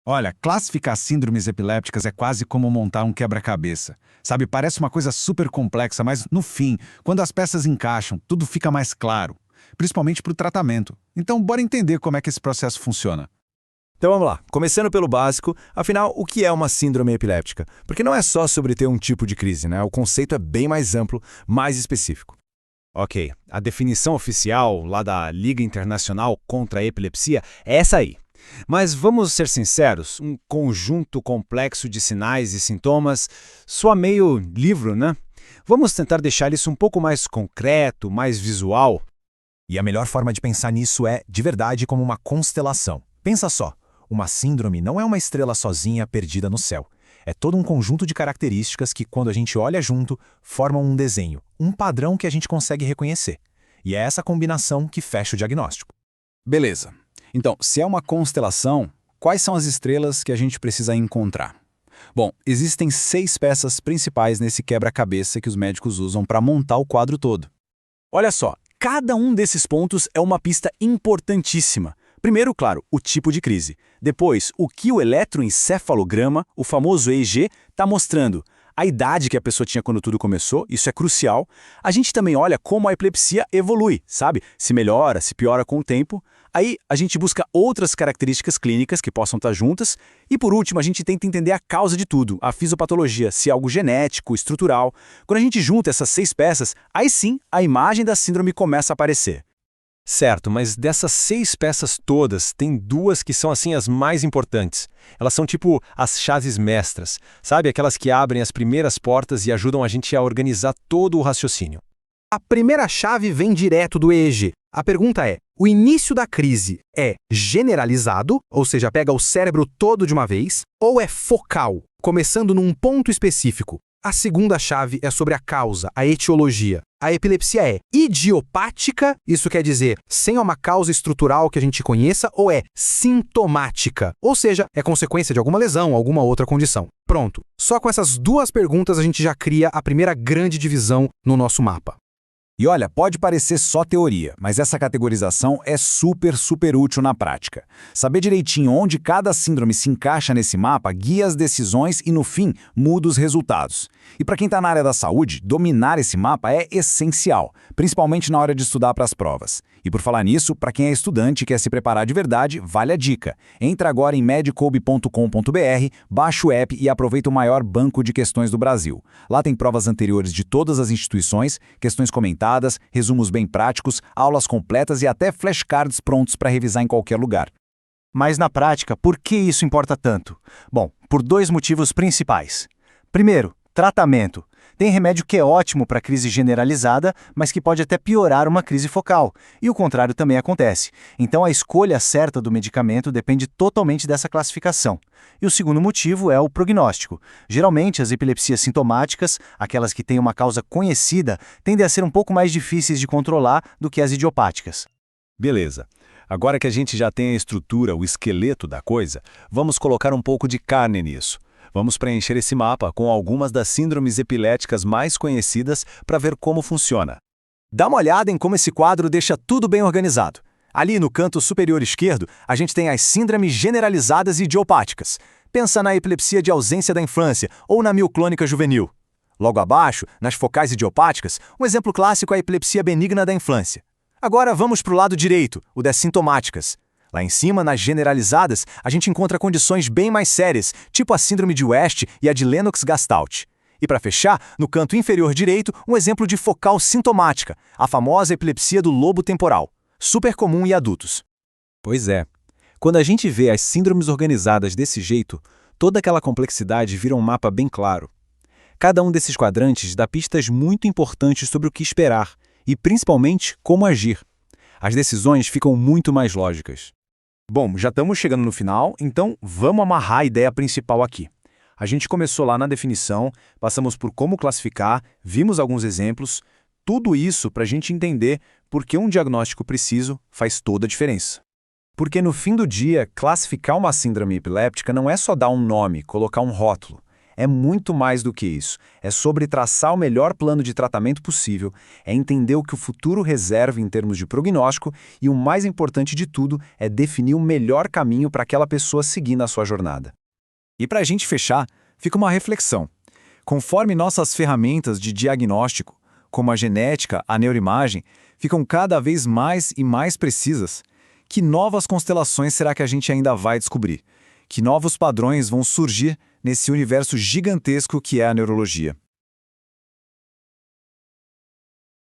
Olha, classificar síndromes epilépticas é quase como montar um quebra-cabeça. Sabe, parece uma coisa super complexa, mas no fim, quando as peças encaixam, tudo fica mais claro, principalmente para o tratamento. Então, bora entender como é que esse processo funciona. Então vamos lá, começando pelo básico, afinal, o que é uma síndrome epiléptica? Porque não é só sobre ter um tipo de crise, né? O conceito é bem mais amplo, mais específico. Ok, a definição oficial lá da Liga Internacional contra a Epilepsia é essa aí. Mas vamos ser sinceros, um conjunto complexo de sinais e sintomas soa meio livro, né? Vamos tentar deixar isso um pouco mais concreto, mais visual. E a melhor forma de pensar nisso é, de verdade, como uma constelação. Pensa só, uma síndrome não é uma estrela sozinha perdida no céu. É todo um conjunto de características que, quando a gente olha junto, formam um desenho, um padrão que a gente consegue reconhecer. E é essa combinação que fecha o diagnóstico. Beleza. Então, se é uma constelação, quais são as estrelas que a gente precisa encontrar? Bom, existem 6 peças principais nesse quebra-cabeça que os médicos usam para montar o quadro todo. Olha só, cada um desses pontos é uma pista importantíssima. Primeiro, claro, o tipo de crise. Depois, o que o eletroencefalograma, o famoso EEG, está mostrando. A idade que a pessoa tinha quando tudo começou, isso é crucial. A gente também olha como a epilepsia evolui, sabe? Se melhora, se piora com o tempo. Aí a gente busca outras características clínicas que possam estar juntas. E por último, a gente tenta entender a causa de tudo, a fisiopatologia, se é algo genético, estrutural. Quando a gente junta essas 6 peças, aí sim a imagem da síndrome começa a aparecer. Certo, mas dessas 6 peças todas, tem 2 que são assim as mais importantes. Elas são tipo as chaves mestras, sabe? Aquelas que abrem as primeiras portas e ajudam a gente a organizar todo o raciocínio. A primeira chave vem direto do EEG. A pergunta é, o início da crise é generalizado, ou seja, pega o cérebro todo de uma vez, ou é focal, começando num ponto específico? A segunda chave é sobre a causa, a etiologia. A epilepsia é idiopática, isso quer dizer sem uma causa estrutural que a gente conheça, ou é sintomática, ou seja, é consequência de alguma lesão, alguma outra condição. Pronto. Só com essas 2 perguntas a gente já cria a primeira grande divisão no nosso mapa. E olha, pode parecer só teoria, mas essa categorização é super útil na prática. Saber direitinho onde cada síndrome se encaixa nesse mapa guia as decisões e, no fim, muda os resultados. E para quem está na área da saúde, dominar esse mapa é essencial, principalmente na hora de estudar para as provas. E por falar nisso, para quem é estudante e quer se preparar de verdade, vale a dica. Entra agora em medicob.com.br, baixa o app e aproveita o maior banco de questões do Brasil. Lá tem provas anteriores de todas as instituições, questões comentadas, resumos bem práticos, aulas completas e até flashcards prontos para revisar em qualquer lugar. Mas na prática, por que isso importa tanto? Bom, por 2 motivos principais. Primeiro, tratamento. Tem remédio que é ótimo para crise generalizada, mas que pode até piorar uma crise focal. E o contrário também acontece. Então a escolha certa do medicamento depende totalmente dessa classificação. E o segundo motivo é o prognóstico. Geralmente as epilepsias sintomáticas, aquelas que têm uma causa conhecida, tendem a ser um pouco mais difíceis de controlar do que as idiopáticas. Beleza. Agora que a gente já tem a estrutura, o esqueleto da coisa, vamos colocar um pouco de carne nisso. Vamos preencher esse mapa com algumas das síndromes epiléticas mais conhecidas para ver como funciona. Dá uma olhada em como esse quadro deixa tudo bem organizado. Ali no canto superior esquerdo, a gente tem as síndromes generalizadas e idiopáticas. Pensa na epilepsia de ausência da infância ou na mioclônica juvenil. Logo abaixo, nas focais idiopáticas, um exemplo clássico é a epilepsia benigna da infância. Agora vamos para o lado direito, o das sintomáticas. Lá em cima, nas generalizadas, a gente encontra condições bem mais sérias, tipo a síndrome de West e a de Lennox-Gastaut. E para fechar, no canto inferior direito, um exemplo de focal sintomática, a famosa epilepsia do lobo temporal, super comum em adultos. Pois é. Quando a gente vê as síndromes organizadas desse jeito, toda aquela complexidade vira um mapa bem claro. Cada um desses quadrantes dá pistas muito importantes sobre o que esperar e, principalmente, como agir. As decisões ficam muito mais lógicas. Bom, já estamos chegando no final, então vamos amarrar a ideia principal aqui. A gente começou lá na definição, passamos por como classificar, vimos alguns exemplos, tudo isso para a gente entender por que um diagnóstico preciso faz toda a diferença. Porque no fim do dia, classificar uma síndrome epiléptica não é só dar um nome, colocar um rótulo. é muito mais do que isso. É sobre traçar o melhor plano de tratamento possível, é entender o que o futuro reserva em termos de prognóstico e o mais importante de tudo é definir o melhor caminho para aquela pessoa seguir na sua jornada. E para a gente fechar, fica uma reflexão. Conforme nossas ferramentas de diagnóstico, como a genética, a neuroimagem, ficam cada vez mais e mais precisas, que novas constelações será que a gente ainda vai descobrir? Que novos padrões vão surgir nesse universo gigantesco que é a neurologia?